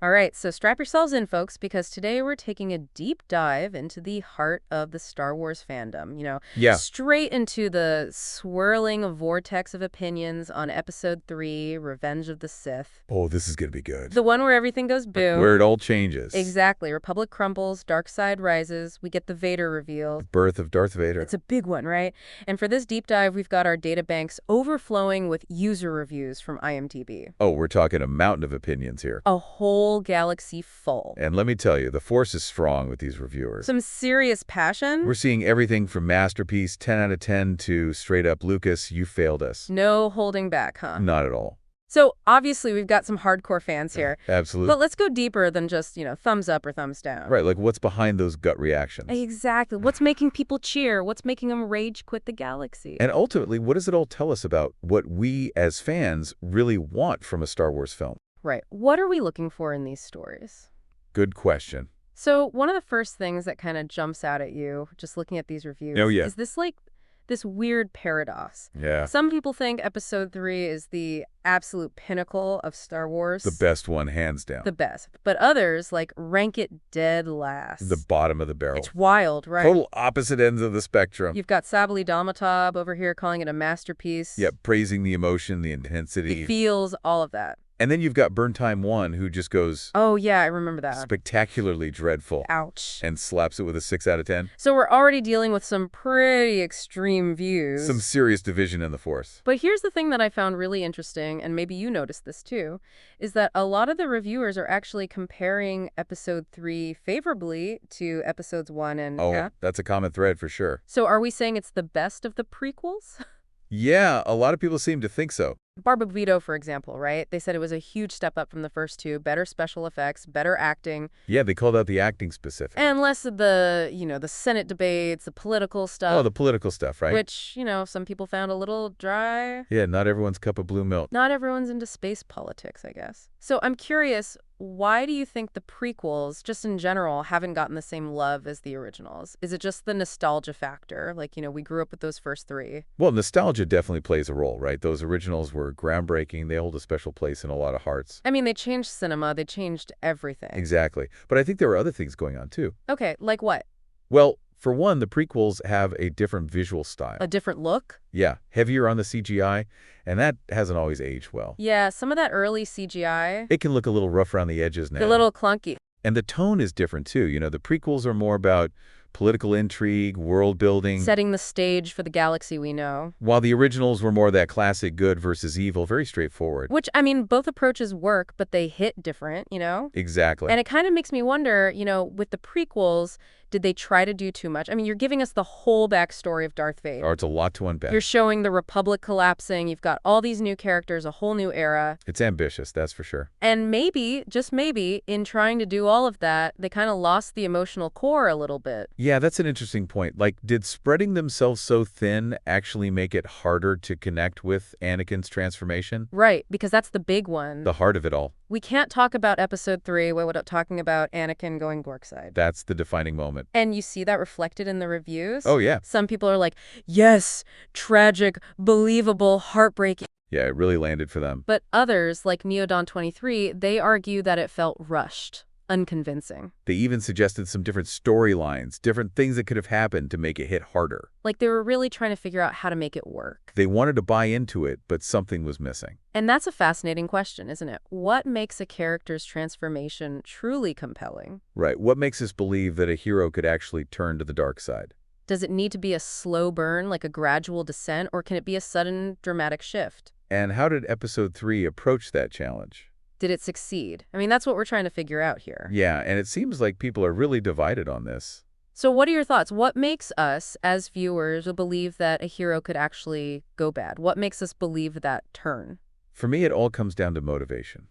All right, so strap yourselves in, folks, because today we're taking a deep dive into the heart of the Star Wars fandom. Yeah. Straight into the swirling vortex of opinions on Episode 3, Revenge of the Sith. Oh, this is going to be good. The one where everything goes Where boom. it all changes. Exactly. Republic crumbles, dark side rises, we get the Vader reveal. The birth of Darth Vader. It's a big one, right? And for this deep dive, we've got our databanks overflowing with user reviews from IMDb. Oh, we're talking a mountain of opinions here. A whole galaxy full. And let me tell you, the force is strong with these reviewers. Some serious passion. We're seeing everything from masterpiece, 10 out of 10, to straight up, Lucas, you failed us. No holding back, huh? Not at all. So, obviously, we've got some hardcore fans here. Absolutely. But let's go deeper than just, thumbs up or thumbs down. Right, like what's behind those gut reactions? Exactly. What's making people cheer? What's making them rage quit the galaxy? And ultimately, what does it all tell us about what we as fans really want from a Star Wars film? Right. What are we looking for in these stories? Good question. So, one of the first things that kind of jumps out at you, just looking at these reviews, Oh, yeah. is this weird paradox. Yeah. Some people think Episode 3 is the absolute pinnacle of Star Wars. The best one, hands down. The best. But others, rank it dead last. The bottom of the barrel. It's wild, right? Total opposite ends of the spectrum. You've got Sabali Dalmatab over here calling it a masterpiece. Yeah, praising the emotion, the intensity. He feels all of that. And then you've got Burn Time 1, who just goes Oh, yeah, I remember that. spectacularly dreadful. Ouch. And slaps it with a 6 out of 10. So we're already dealing with some pretty extreme views. Some serious division in the Force. But here's the thing that I found really interesting, and maybe you noticed this too, is that a lot of the reviewers are actually comparing Episode 3 favorably to Episodes 1 and... Oh, Yeah? that's a common thread for sure. So are we saying it's the best of the prequels? Yeah, a lot of people seem to think so. Barbara Vito, for example, right? They said it was a huge step up from the first two, better special effects, better acting. Yeah, they called out the acting specific. And less of the Senate debates, the political stuff. Oh, the political stuff, right? Which, some people found a little dry. Yeah, not everyone's cup of blue milk. Not everyone's into space politics, I guess. So I'm curious, why do you think the prequels, just in general, haven't gotten the same love as the originals? Is it just the nostalgia factor? We grew up with those first three. Well, nostalgia definitely plays a role, right? Those originals were groundbreaking. They hold a special place in a lot of hearts. I mean, they changed cinema. They changed everything. Exactly. But I think there were other things going on, too. Okay, like what? Well, for one, the prequels have a different visual style. A different look? Yeah, heavier on the CGI, and that hasn't always aged well. Yeah, some of that early CGI. It can look a little rough around the edges now. A little clunky. And the tone is different, too. The prequels are more about political intrigue, world building. Setting the stage for the galaxy we know. While the originals were more that classic good versus evil, very straightforward. Which, both approaches work, but they hit different, Exactly. And it kind of makes me wonder, with the prequels, did they try to do too much? You're giving us the whole backstory of Darth Vader. Or it's a lot to unpack. You're showing the Republic collapsing. You've got all these new characters, a whole new era. It's ambitious, that's for sure. And maybe, just maybe, in trying to do all of that, they kind of lost the emotional core a little bit. Yeah, that's an interesting point. Did spreading themselves so thin actually make it harder to connect with Anakin's transformation? Right, because that's the big one. The heart of it all. We can't talk about Episode 3 without talking about Anakin going Gorkside. That's the defining moment. And you see that reflected in the reviews? Oh, yeah. Some people are like, yes, tragic, believable, heartbreaking. Yeah, it really landed for them. But others, like Neodon23, they argue that it felt rushed, unconvincing. They even suggested some different storylines, different things that could have happened to make it hit harder. Like they were really trying to figure out how to make it work. They wanted to buy into it, but something was missing. And that's a fascinating question, isn't it? What makes a character's transformation truly compelling? Right. What makes us believe that a hero could actually turn to the dark side? Does it need to be a slow burn, like a gradual descent, or can it be a sudden, dramatic shift? And how did Episode 3 approach that challenge? Did it succeed? That's what we're trying to figure out here. Yeah, and it seems like people are really divided on this. So what are your thoughts? What makes us, as viewers, believe that a hero could actually go bad? What makes us believe that turn? For me, it all comes down to motivation.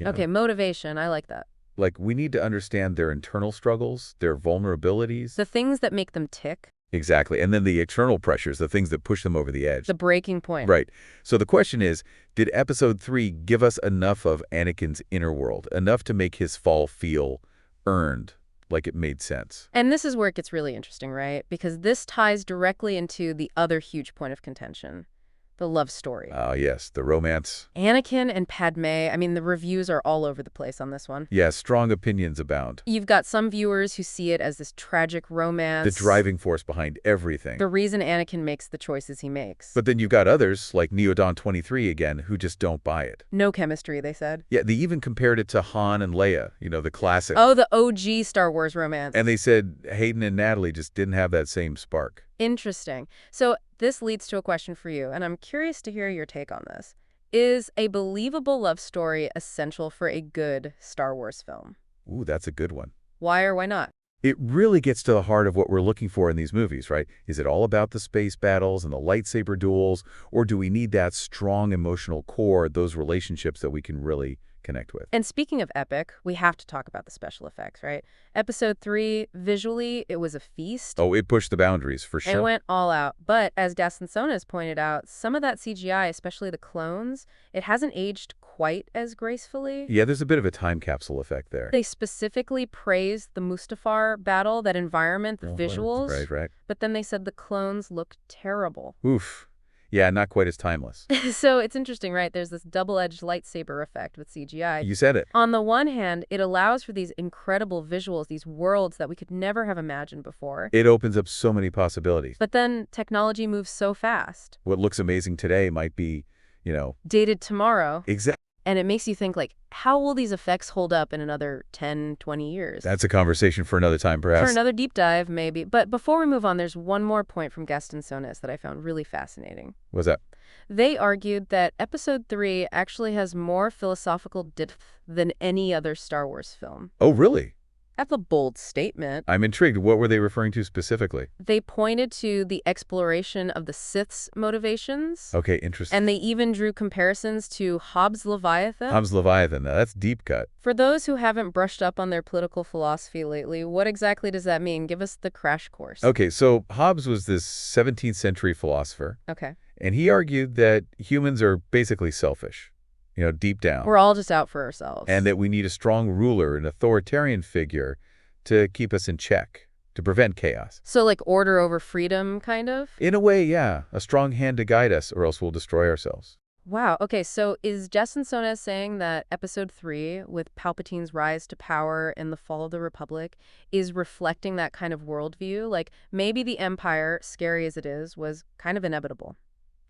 Okay, motivation. I like that. We need to understand their internal struggles, their vulnerabilities. The things that make them tick. Exactly. And then the external pressures, the things that push them over the edge. The breaking point. Right. So the question is, did Episode 3 give us enough of Anakin's inner world, enough to make his fall feel earned, like it made sense? And this is where it gets really interesting, right? Because this ties directly into the other huge point of contention. The love story. Ah, yes, the romance. Anakin and Padme, I mean, the reviews are all over the place on this one. Yeah, strong opinions abound. You've got some viewers who see it as this tragic The romance. driving force behind everything. The reason Anakin makes the choices he makes. But then you've got others, like Neodon 23 again, who just don't buy it. No chemistry, they said. Yeah, they even compared it to Han and Leia, the classic. Oh, the OG Star Wars romance. And they said Hayden and Natalie just didn't have that same spark. Interesting. So this leads to a question for you, and I'm curious to hear your take on this. Is a believable love story essential for a good Star Wars film? Ooh, that's a good one. Why or why not? It really gets to the heart of what we're looking for in these movies, right? Is it all about the space battles and the lightsaber duels, or do we need that strong emotional core, those relationships that we can really connect with? And speaking of epic, we have to talk about the special effects, right? Episode 3, visually, it was a feast. Oh, it pushed the boundaries, for sure. It went all out. But as Dastan has pointed out, some of that CGI, especially the clones, it hasn't aged quite as gracefully. Yeah, there's a bit of a time capsule effect there. They specifically praised the Mustafar battle, that environment, the visuals. Right. But then they said the clones looked terrible. Oof. Yeah, not quite as timeless. So it's interesting, right? There's this double-edged lightsaber effect with CGI. You said it. On the one hand, it allows for these incredible visuals, these worlds that we could never have imagined before. It opens up so many possibilities. But then technology moves so fast. What looks amazing today might be, Dated tomorrow. Exactly. And it makes you think, like, how will these effects hold up in another 10, 20 years? That's a conversation for another time, perhaps. For another deep dive, maybe. But before we move on, there's one more point from Gaston Sones that I found really fascinating. What's that? They argued that Episode 3 actually has more philosophical depth than any other Star Wars film. Oh, really? That's a bold statement. I'm intrigued. What were they referring to specifically? They pointed to the exploration of the Sith's motivations. Okay, interesting. And they even drew comparisons to Hobbes' Leviathan. Hobbes' Leviathan. Now, that's deep cut. For those who haven't brushed up on their political philosophy lately, what exactly does that mean? Give us the crash course. Okay, so Hobbes was this 17th century philosopher. Okay. And he argued that humans are basically selfish, deep down. We're all just out for ourselves. And that we need a strong ruler, an authoritarian figure, to keep us in check, to prevent chaos. So like order over freedom, kind of? In a way, yeah. A strong hand to guide us, or else we'll destroy ourselves. Wow. Okay, so is Justin Sones saying that Episode 3, with Palpatine's rise to power and the fall of the Republic, is reflecting that kind of worldview? Like, maybe the Empire, scary as it is, was kind of inevitable.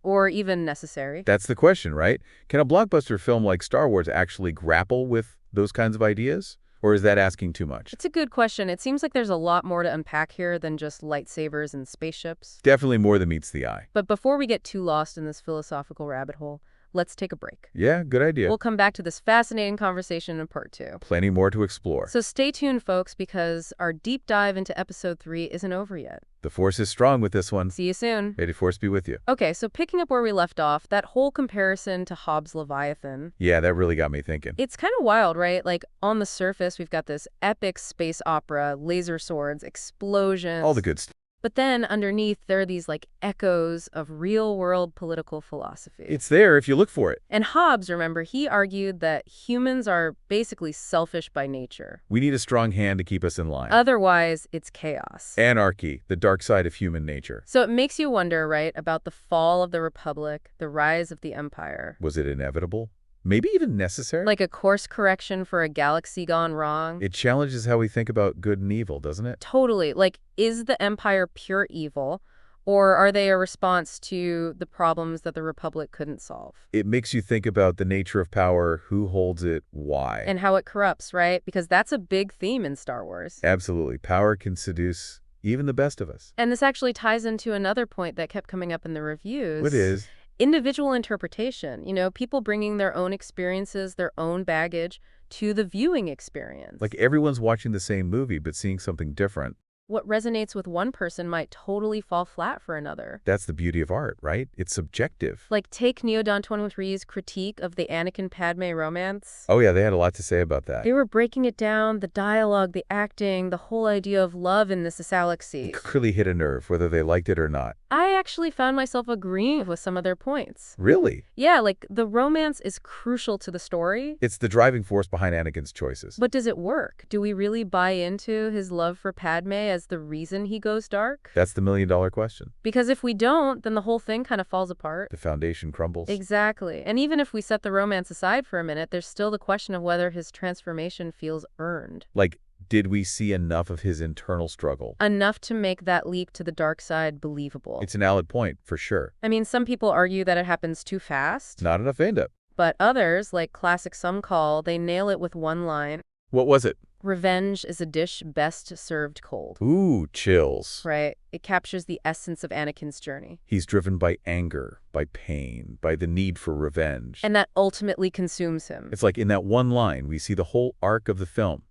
Or even necessary. That's the question, right? Can a blockbuster film like Star Wars actually grapple with those kinds of ideas? Or is that asking too much? It's a good question. It seems like there's a lot more to unpack here than just lightsabers and spaceships. Definitely more than meets the eye. But before we get too lost in this philosophical rabbit hole, let's take a break. Yeah, good idea. We'll come back to this fascinating conversation in part 2. Plenty more to explore. So stay tuned, folks, because our deep dive into Episode 3 isn't over yet. The Force is strong with this one. See you soon. May the Force be with you. Okay, so picking up where we left off, that whole comparison to Hobbes' Leviathan. Yeah, that really got me thinking. It's kind of wild, right? Like, on the surface, we've got this epic space opera, laser swords, explosions. All the good stuff. But then underneath, there are these like echoes of real-world political philosophy. It's there if you look for it. And Hobbes, remember, he argued that humans are basically selfish by nature. We need a strong hand to keep us in line. Otherwise, it's chaos. Anarchy, the dark side of human nature. So it makes you wonder, right, about the fall of the Republic, the rise of the Empire. Was it inevitable? Maybe even necessary? Like a course correction for a galaxy gone wrong? It challenges how we think about good and evil, doesn't it? Totally. Like, is the Empire pure evil, or are they a response to the problems that the Republic couldn't solve? It makes you think about the nature of power, who holds it, why. And how it corrupts, right? Because that's a big theme in Star Wars. Absolutely. Power can seduce even the best of us. And this actually ties into another point that kept coming up in the reviews. What is? Individual interpretation. People bringing their own experiences, their own baggage to the viewing experience. Like everyone's watching the same movie but seeing something different. What resonates with one person might totally fall flat for another. That's the beauty of art, right? It's subjective. Like, take Neodon 23's critique of the Anakin-Padme romance. Oh yeah, they had a lot to say about that. They were breaking it down, the dialogue, the acting, the whole idea of love in this galaxy. It clearly hit a nerve, whether they liked it or not. I actually found myself agreeing with some of their points. Really? Yeah, like, the romance is crucial to the story. It's the driving force behind Anakin's choices. But does it work? Do we really buy into his love for Padme as as the reason he goes dark? That's the million-dollar question. Because if we don't, then the whole thing kind of falls apart. The foundation crumbles. Exactly. And even if we set the romance aside for a minute, there's still the question of whether his transformation feels earned. Like, did we see enough of his internal struggle? Enough to make that leap to the dark side believable. It's an valid point, for sure. I mean, some people argue that it happens too fast. Not enough end-up. But others, like classic Some Call, they nail it with one line. What was it? Revenge is a dish best served cold. Ooh, chills. Right. It captures the essence of Anakin's journey. He's driven by anger, by pain, by the need for revenge. And that ultimately consumes him. It's like in that one line, we see the whole arc of the film.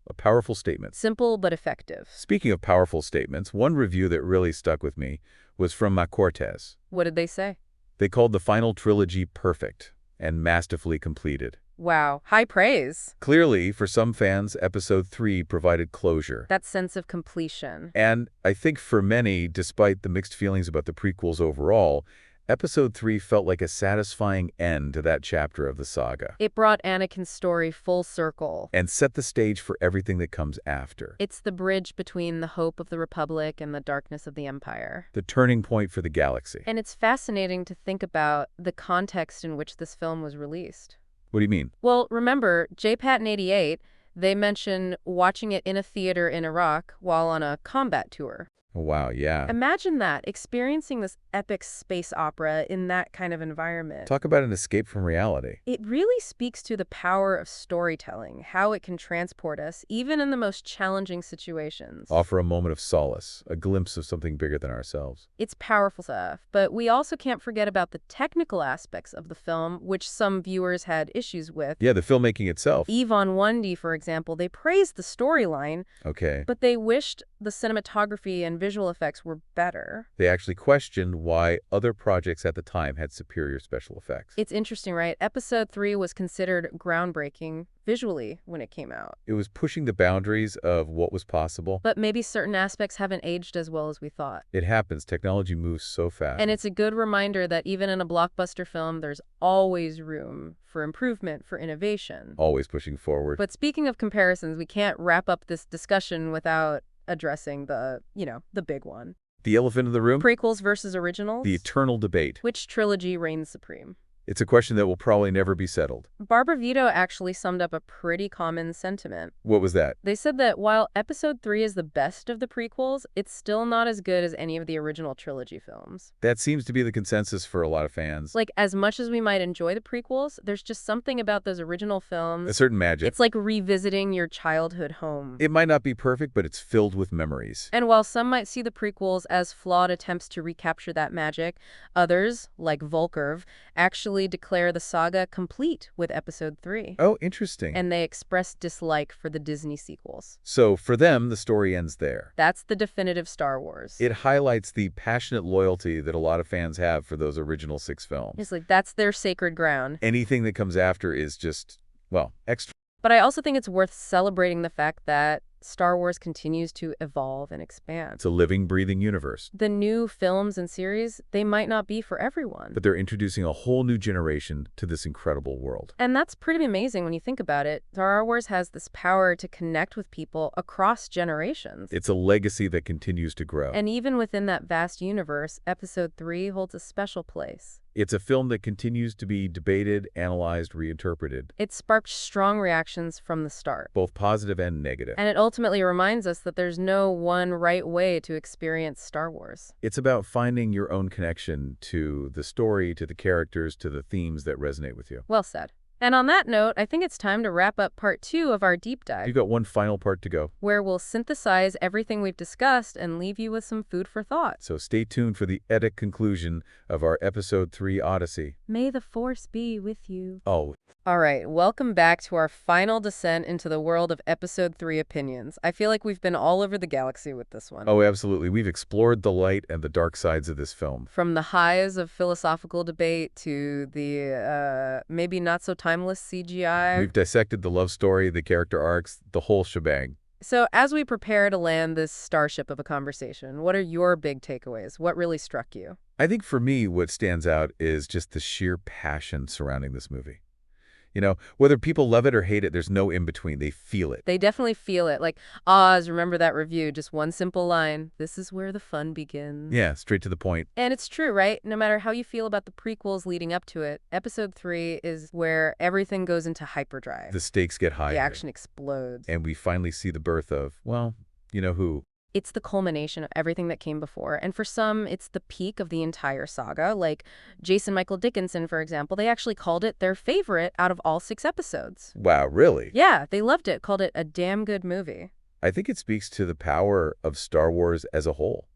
A powerful statement. Simple but effective. Speaking of powerful statements, one review that really stuck with me was from Cortez. What did they say? They called the final trilogy perfect and masterfully completed. Wow, high praise. Clearly, for some fans, Episode 3 provided closure. That sense of completion. And I think for many, despite the mixed feelings about the prequels overall, Episode 3 felt like a satisfying end to that chapter of the saga. It brought Anakin's story full circle. And set the stage for everything that comes after. It's the bridge between the hope of the Republic and the darkness of the Empire. The turning point for the galaxy. And it's fascinating to think about the context in which this film was released. What do you mean? Well, remember, JPAT in '88, they mention watching it in a theater in Iraq while on a combat tour. Oh, wow, yeah. Imagine that, experiencing this epic space opera in that kind of environment. Talk about an escape from reality. It really speaks to the power of storytelling, how it can transport us, even in the most challenging situations. Offer a moment of solace, a glimpse of something bigger than ourselves. It's powerful stuff, but we also can't forget about the technical aspects of the film, which some viewers had issues with. Yeah, the filmmaking itself. Yvonne Wundy, for example, they praised the storyline, Okay. but they wished the cinematography and visual effects were better. They actually questioned why other projects at the time had superior special effects. It's interesting, right? Episode 3 was considered groundbreaking visually when it came out. It was pushing the boundaries of what was possible. But maybe certain aspects haven't aged as well as we thought. It happens. Technology moves so fast. And it's a good reminder that even in a blockbuster film, there's always room for improvement, for innovation. Always pushing forward. But speaking of comparisons, we can't wrap up this discussion without addressing the big one. The elephant in the room? Prequels versus originals? The eternal debate. Which trilogy reigns supreme? It's a question that will probably never be settled. Barbara Vito actually summed up a pretty common sentiment. What was that? They said that while Episode 3 is the best of the prequels, it's still not as good as any of the original trilogy films. That seems to be the consensus for a lot of fans. Like, as much as we might enjoy the prequels, there's just something about those original films. A certain magic. It's like revisiting your childhood home. It might not be perfect, but it's filled with memories. And while some might see the prequels as flawed attempts to recapture that magic, others, like Volkerv, actually declare the saga complete with Episode 3. Oh, interesting. And they express dislike for the Disney sequels. So, for them, the story ends there. That's the definitive Star Wars. It highlights the passionate loyalty that a lot of fans have for those original 6 films. It's like, that's their sacred ground. Anything that comes after is just, well, extra. But I also think it's worth celebrating the fact that Star Wars continues to evolve and expand. It's a living, breathing universe. The new films and series, they might not be for everyone. But they're introducing a whole new generation to this incredible world. And that's pretty amazing when you think about it. Star Wars has this power to connect with people across generations. It's a legacy that continues to grow. And even within that vast universe, Episode 3 holds a special place. It's a film that continues to be debated, analyzed, reinterpreted. It sparked strong reactions from the start. Both positive and negative. And it ultimately reminds us that there's no one right way to experience Star Wars. It's about finding your own connection to the story, to the characters, to the themes that resonate with you. Well said. And on that note, I think it's time to wrap up part 2 of our deep dive. You've got one final part to go. Where we'll synthesize everything we've discussed and leave you with some food for thought. So stay tuned for the epic conclusion of our Episode 3 Odyssey. May the Force be with you. Oh. All right, welcome back to our final descent into the world of Episode 3 opinions. I feel like we've been all over the galaxy with this one. Oh, absolutely. We've explored the light and the dark sides of this film. From the highs of philosophical debate to the maybe not so timeless CGI. We've dissected the love story, the character arcs, the whole shebang. So as we prepare to land this starship of a conversation, what are your big takeaways? What really struck you? I think for me, what stands out is just the sheer passion surrounding this movie. Whether people love it or hate it, there's no in-between. They feel it. They definitely feel it. Like, Oz, remember that review? Just one simple line. This is where the fun begins. Yeah, straight to the point. And it's true, right? No matter how you feel about the prequels leading up to it, episode 3 is where everything goes into hyperdrive. The stakes get The higher. action explodes. And we finally see the birth of, well, you know who. It's the culmination of everything that came before. And for some, it's the peak of the entire saga. Like Jason Michael Dickinson, for example, they actually called it their favorite out of all 6 episodes. Wow, really? Yeah, they loved it, called it a damn good movie. I think it speaks to the power of Star Wars as a whole.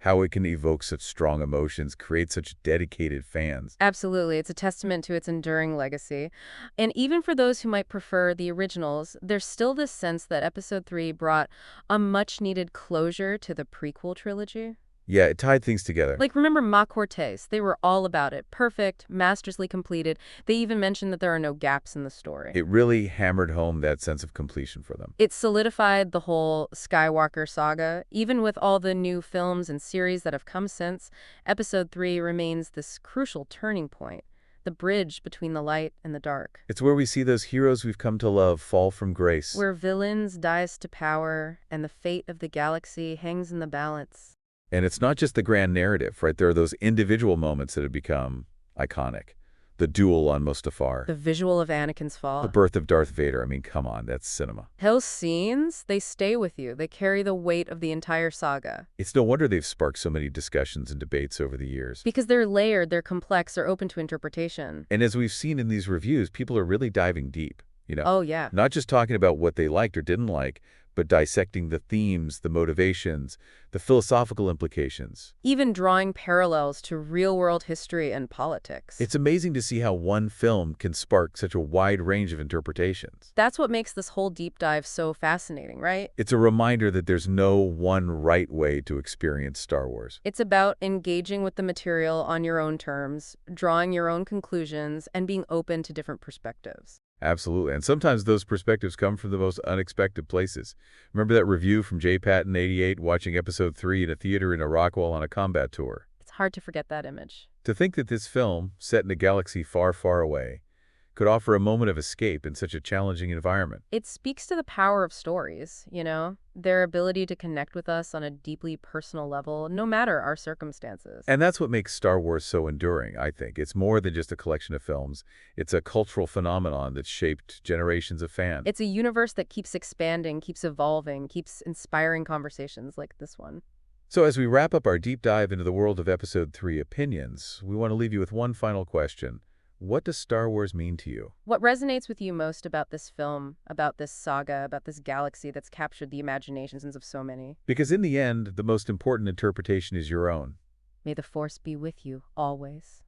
How it can evoke such strong emotions, create such dedicated fans. Absolutely. It's a testament to its enduring legacy. And even for those who might prefer the originals, there's still this sense that episode 3 brought a much-needed closure to the prequel trilogy. Yeah, it tied things together. Like, remember Ma Cortez? They were all about it. Perfect, masterfully completed. They even mentioned that there are no gaps in the story. It really hammered home that sense of completion for them. It solidified the whole Skywalker saga. Even with all the new films and series that have come since, episode 3 remains this crucial turning point. The bridge between the light and the dark. It's where we see those heroes we've come to love fall from grace. Where villains dies to power and the fate of the galaxy hangs in the balance. And it's not just the grand narrative, right? There are those individual moments that have become iconic. The duel on Mustafar. The visual of Anakin's fall. The birth of Darth Vader. I mean, come on, that's cinema. Those scenes, they stay with you. They carry the weight of the entire saga. It's no wonder they've sparked so many discussions and debates over the years. Because they're layered, they're complex, they're open to interpretation. And as we've seen in these reviews, people are really diving deep, Oh, yeah. Not just talking about what they liked or didn't like, but dissecting the themes, the motivations, the philosophical implications. Even drawing parallels to real-world history and politics. It's amazing to see how one film can spark such a wide range of interpretations. That's what makes this whole deep dive so fascinating, right? It's a reminder that there's no one right way to experience Star Wars. It's about engaging with the material on your own terms, drawing your own conclusions, and being open to different perspectives. Absolutely. And sometimes those perspectives come from the most unexpected places. Remember that review from J. Patton, 88, watching episode 3 in a theater in Iraq while on a combat tour? It's hard to forget that image. To think that this film, set in a galaxy far, far away, could offer a moment of escape in such a challenging environment. It speaks to the power of stories, their ability to connect with us on a deeply personal level, no matter our circumstances. And that's what makes Star Wars so enduring, I think. It's more than just a collection of films. It's a cultural phenomenon that's shaped generations of fans. It's a universe that keeps expanding, keeps evolving, keeps inspiring conversations like this one. So as we wrap up our deep dive into the world of Episode 3 opinions, we want to leave you with one final question. What does Star Wars mean to you? What resonates with you most about this film, about this saga, about this galaxy that's captured the imaginations of so many? Because in the end, the most important interpretation is your own. May the Force be with you, always.